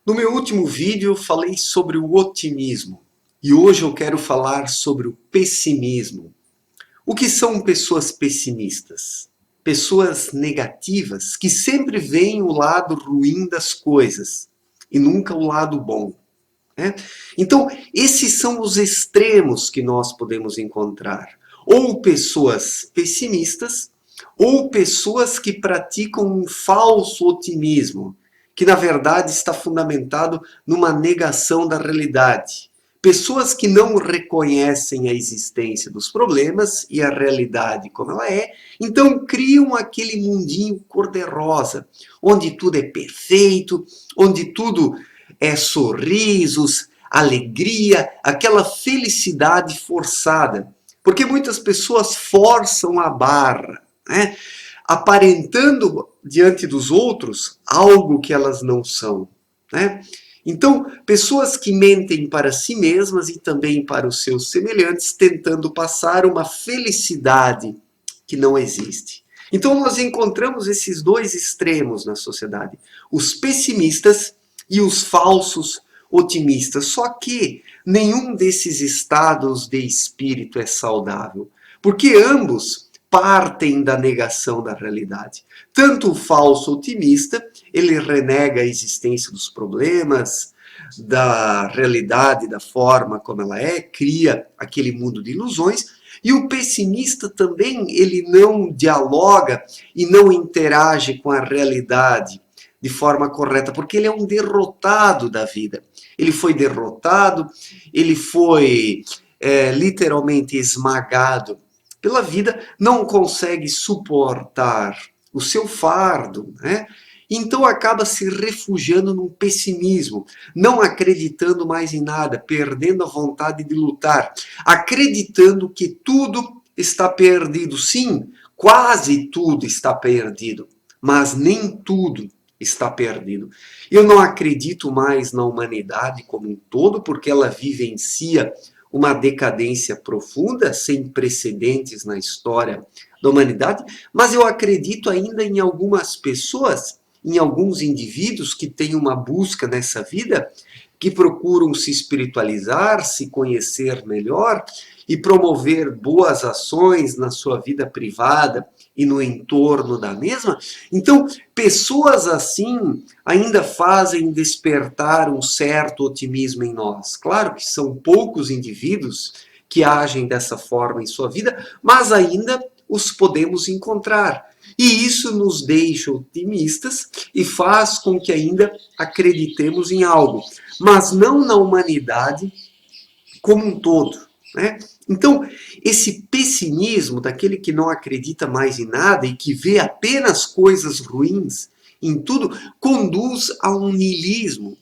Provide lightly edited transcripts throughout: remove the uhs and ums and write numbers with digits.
No meu último vídeo eu falei sobre o otimismo e hoje eu quero falar sobre o pessimismo. O que são pessoas pessimistas? Pessoas negativas que sempre veem o lado ruim das coisas e nunca o lado bom, né? Então, esses são os extremos que nós podemos encontrar. Ou pessoas pessimistas, ou pessoas que praticam um falso otimismo, que na verdade está fundamentado numa negação da realidade. Pessoas que não reconhecem a existência dos problemas e a realidade como ela é, então criam aquele mundinho cor-de-rosa, onde tudo é perfeito, onde tudo é sorrisos, alegria, aquela felicidade forçada. Porque muitas pessoas forçam a barra, né? Aparentando diante dos outros algo que elas não são, né? Então, pessoas que mentem para si mesmas e também para os seus semelhantes, tentando passar uma felicidade que não existe. Então, nós encontramos esses dois extremos na sociedade: os pessimistas e os falsos otimistas. Só que nenhum desses estados de espírito é saudável, porque ambos partem da negação da realidade. Tanto o falso otimista, ele renega a existência dos problemas, da realidade, da forma como ela é, cria aquele mundo de ilusões, e o pessimista também, ele não dialoga e não interage com a realidade de forma correta, porque ele é um derrotado da vida. Ele foi derrotado, ele foi literalmente esmagado pela vida, não consegue suportar o seu fardo, né? Então acaba se refugiando num pessimismo, não acreditando mais em nada, perdendo a vontade de lutar, acreditando que tudo está perdido. Sim, quase tudo está perdido, mas nem tudo está perdido. Eu não acredito mais na humanidade como um todo, porque ela vivencia uma decadência profunda, sem precedentes na história da humanidade, mas eu acredito ainda em algumas pessoas, em alguns indivíduos que têm uma busca nessa vida, que procuram se espiritualizar, se conhecer melhor e promover boas ações na sua vida privada e no entorno da mesma. Então, pessoas assim ainda fazem despertar um certo otimismo em nós. Claro que são poucos indivíduos que agem dessa forma em sua vida, mas ainda os podemos encontrar. E isso nos deixa otimistas e faz com que ainda acreditemos em algo, mas não na humanidade como um todo, né? Então, esse pessimismo daquele que não acredita mais em nada e que vê apenas coisas ruins em tudo, conduz a um niilismo,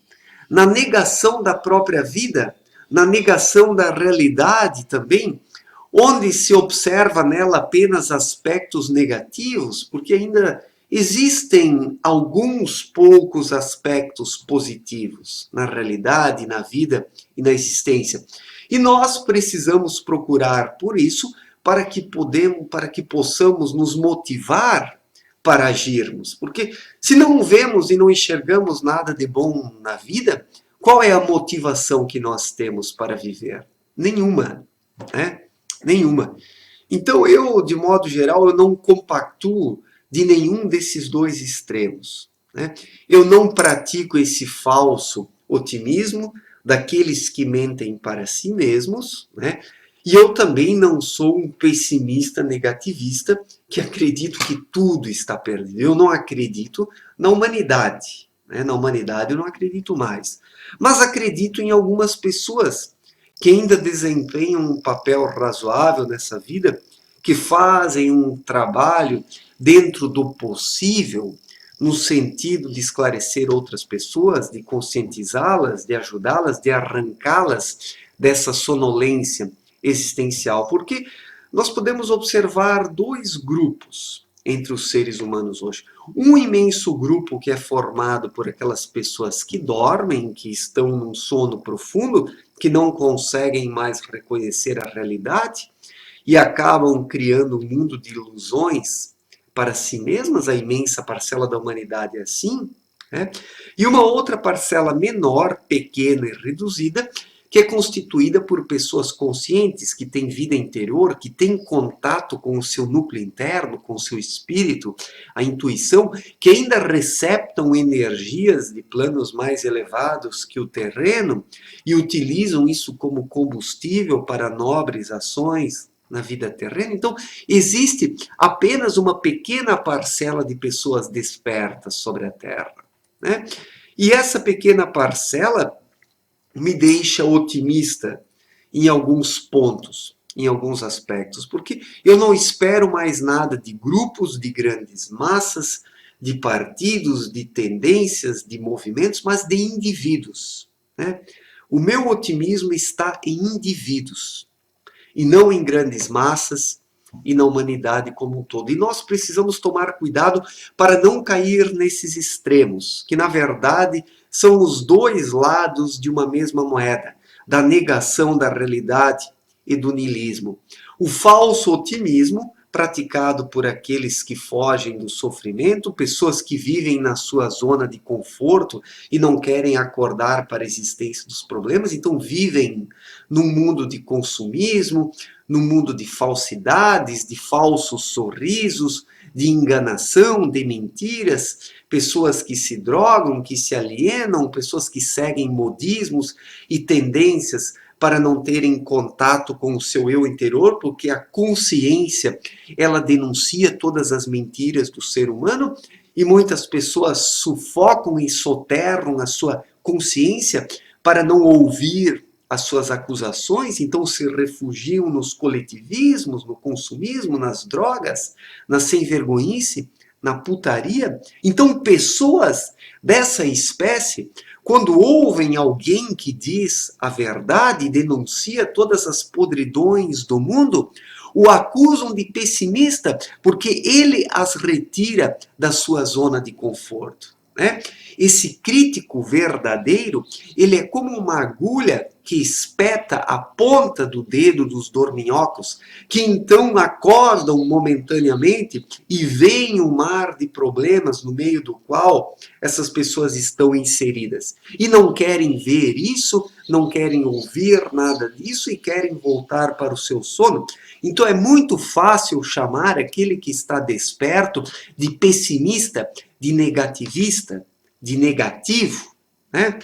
na negação da própria vida, na negação da realidade também, onde se observa nela apenas aspectos negativos, porque ainda existem alguns poucos aspectos positivos na realidade, na vida e na existência. E nós precisamos procurar por isso para que possamos nos motivar para agirmos. Porque se não vemos e não enxergamos nada de bom na vida, qual é a motivação que nós temos para viver? Nenhuma, né? Nenhuma. Então eu, de modo geral, eu não compactuo de nenhum desses dois extremos, né? Eu não pratico esse falso otimismo daqueles que mentem para si mesmos, né? E eu também não sou um pessimista negativista que acredito que tudo está perdido. Eu não acredito na humanidade, né? Na humanidade eu não acredito mais. Mas acredito em algumas pessoas que ainda desempenham um papel razoável nessa vida, que fazem um trabalho dentro do possível, no sentido de esclarecer outras pessoas, de conscientizá-las, de ajudá-las, de arrancá-las dessa sonolência existencial. Porque nós podemos observar dois grupos entre os seres humanos hoje. Um imenso grupo que é formado por aquelas pessoas que dormem, que estão num sono profundo, que não conseguem mais reconhecer a realidade e acabam criando um mundo de ilusões para si mesmas. A imensa parcela da humanidade é assim, né? E uma outra parcela menor, pequena e reduzida, que é constituída por pessoas conscientes, que têm vida interior, que têm contato com o seu núcleo interno, com o seu espírito, a intuição, que ainda receptam energias de planos mais elevados que o terreno e utilizam isso como combustível para nobres ações na vida terrena. Então, existe apenas uma pequena parcela de pessoas despertas sobre a Terra, né? E essa pequena parcela me deixa otimista em alguns pontos, em alguns aspectos, porque eu não espero mais nada de grupos, de grandes massas, de partidos, de tendências, de movimentos, mas de indivíduos, né? O meu otimismo está em indivíduos, e não em grandes massas e na humanidade como um todo. E nós precisamos tomar cuidado para não cair nesses extremos, que na verdade são os dois lados de uma mesma moeda, da negação da realidade e do niilismo. O falso otimismo, praticado por aqueles que fogem do sofrimento, pessoas que vivem na sua zona de conforto e não querem acordar para a existência dos problemas, então vivem num mundo de consumismo, num mundo de falsidades, de falsos sorrisos, de enganação, de mentiras, pessoas que se drogam, que se alienam, pessoas que seguem modismos e tendências para não terem contato com o seu eu interior, porque a consciência, ela denuncia todas as mentiras do ser humano, e muitas pessoas sufocam e soterram a sua consciência para não ouvir as suas acusações, então se refugiam nos coletivismos, no consumismo, nas drogas, na sem-vergonhice, na putaria. Então, pessoas dessa espécie, quando ouvem alguém que diz a verdade e denuncia todas as podridões do mundo, o acusam de pessimista porque ele as retira da sua zona de conforto, né? Esse crítico verdadeiro, ele é como uma agulha que espeta a ponta do dedo dos dorminhocos, que então acordam momentaneamente e veem um mar de problemas no meio do qual essas pessoas estão inseridas. E não querem ver isso, não querem ouvir nada disso e querem voltar para o seu sono. Então é muito fácil chamar aquele que está desperto de pessimista, de negativista, de negativo, né?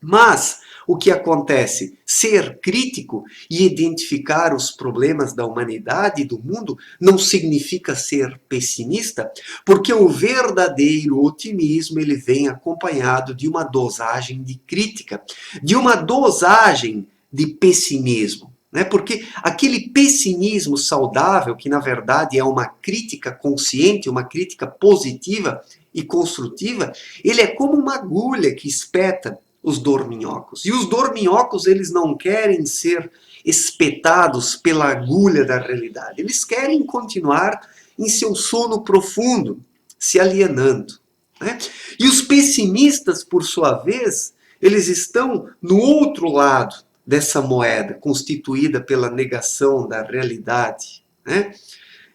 Mas o que acontece? Ser crítico e identificar os problemas da humanidade e do mundo não significa ser pessimista, porque o verdadeiro otimismo ele vem acompanhado de uma dosagem de crítica, de uma dosagem de pessimismo. Né? Porque aquele pessimismo saudável, que na verdade é uma crítica consciente, uma crítica positiva e construtiva, ele é como uma agulha que espeta os dorminhocos. E os dorminhocos, eles não querem ser espetados pela agulha da realidade. Eles querem continuar em seu sono profundo, se alienando, né? E os pessimistas, por sua vez, eles estão no outro lado dessa moeda, constituída pela negação da realidade, né?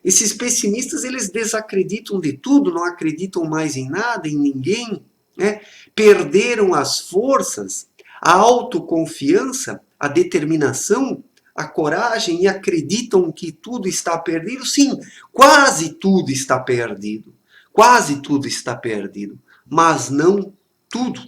Esses pessimistas, eles desacreditam de tudo, não acreditam mais em nada, em ninguém, né? Perderam as forças, a autoconfiança, a determinação, a coragem e acreditam que tudo está perdido. Sim, quase tudo está perdido. Quase tudo está perdido, mas não tudo,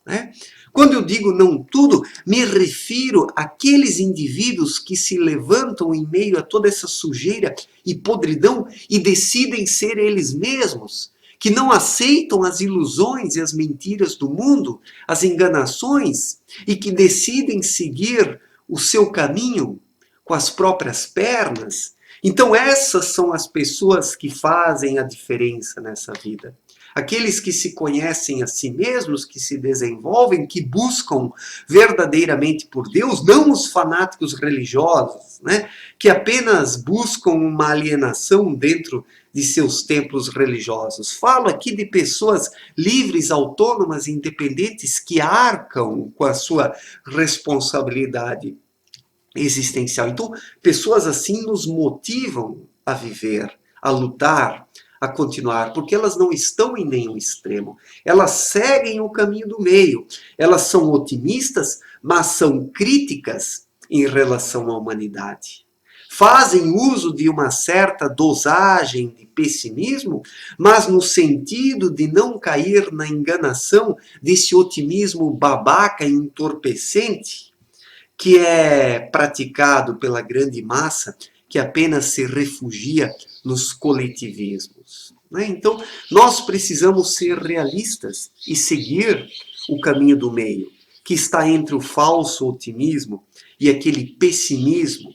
né? Quando eu digo não tudo, me refiro àqueles indivíduos que se levantam em meio a toda essa sujeira e podridão e decidem ser eles mesmos, que não aceitam as ilusões e as mentiras do mundo, as enganações, e que decidem seguir o seu caminho com as próprias pernas. Então essas são as pessoas que fazem a diferença nessa vida. Aqueles que se conhecem a si mesmos, que se desenvolvem, que buscam verdadeiramente por Deus, não os fanáticos religiosos, né? Que apenas buscam uma alienação dentro de seus templos religiosos. Falo aqui de pessoas livres, autônomas, independentes, que arcam com a sua responsabilidade existencial. Então, pessoas assim nos motivam a viver, a lutar, a continuar, porque elas não estão em nenhum extremo. Elas seguem o caminho do meio. Elas são otimistas, mas são críticas em relação à humanidade. Fazem uso de uma certa dosagem de pessimismo, mas no sentido de não cair na enganação desse otimismo babaca e entorpecente que é praticado pela grande massa que apenas se refugia nos coletivismos. Então, nós precisamos ser realistas e seguir o caminho do meio, que está entre o falso otimismo e aquele pessimismo,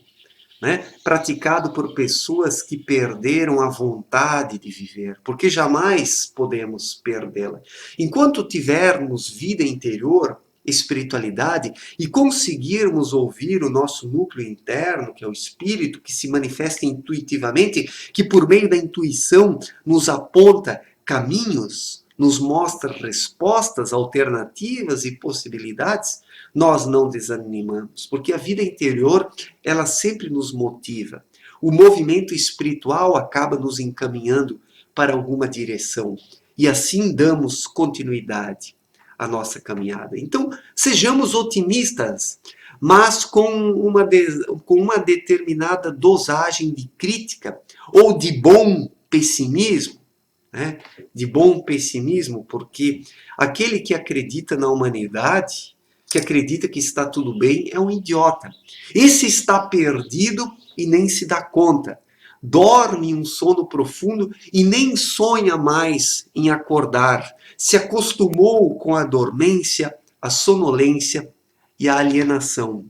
praticado por pessoas que perderam a vontade de viver, porque jamais podemos perdê-la. Enquanto tivermos vida interior, espiritualidade, e conseguirmos ouvir o nosso núcleo interno, que é o espírito, que se manifesta intuitivamente, que por meio da intuição nos aponta caminhos, nos mostra respostas, alternativas e possibilidades, nós não desanimamos, porque a vida interior, ela sempre nos motiva. O movimento espiritual acaba nos encaminhando para alguma direção, e assim damos continuidade à nossa caminhada. Então, sejamos otimistas, mas com uma determinada dosagem de crítica, ou de bom pessimismo, de bom pessimismo, porque aquele que acredita na humanidade, que acredita que está tudo bem, é um idiota. Esse está perdido e nem se dá conta. Dorme um sono profundo e nem sonha mais em acordar. Se acostumou com a dormência, a sonolência e a alienação.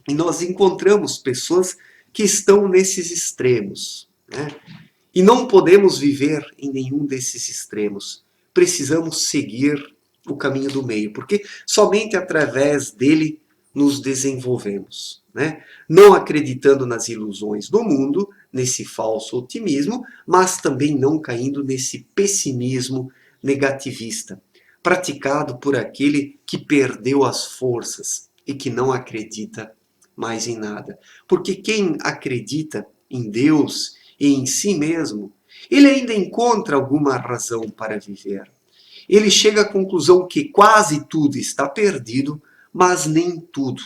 E nós encontramos pessoas que estão nesses extremos. E não podemos viver em nenhum desses extremos. Precisamos seguir o caminho do meio, porque somente através dele nos desenvolvemos. Não acreditando nas ilusões do mundo, nesse falso otimismo, mas também não caindo nesse pessimismo negativista, praticado por aquele que perdeu as forças e que não acredita mais em nada. Porque quem acredita em Deus e em si mesmo, ele ainda encontra alguma razão para viver. Ele chega à conclusão que quase tudo está perdido, mas nem tudo.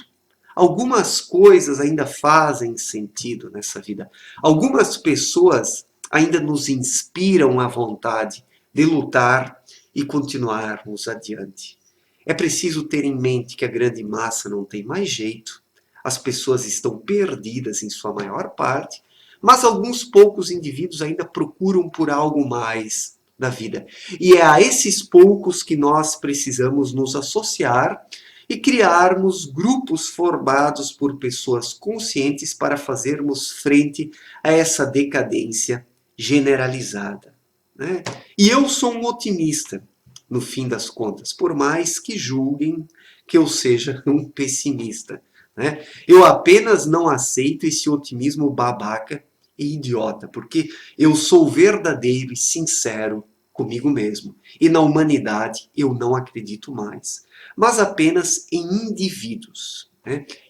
Algumas coisas ainda fazem sentido nessa vida. Algumas pessoas ainda nos inspiram a vontade de lutar e continuarmos adiante. É preciso ter em mente que a grande massa não tem mais jeito. As pessoas estão perdidas em sua maior parte, mas alguns poucos indivíduos ainda procuram por algo mais da vida. E é a esses poucos que nós precisamos nos associar e criarmos grupos formados por pessoas conscientes para fazermos frente a essa decadência generalizada. E eu sou um otimista, no fim das contas, por mais que julguem que eu seja um pessimista. Eu apenas não aceito esse otimismo babaca e idiota, porque eu sou verdadeiro e sincero comigo mesmo. E na humanidade eu não acredito mais, mas apenas em indivíduos,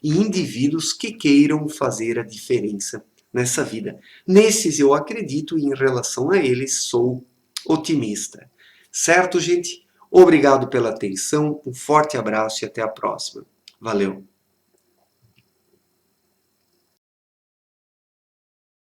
em indivíduos que queiram fazer a diferença nessa vida. Nesses eu acredito e em relação a eles sou otimista. Certo, gente? Obrigado pela atenção, um forte abraço e até a próxima. Valeu!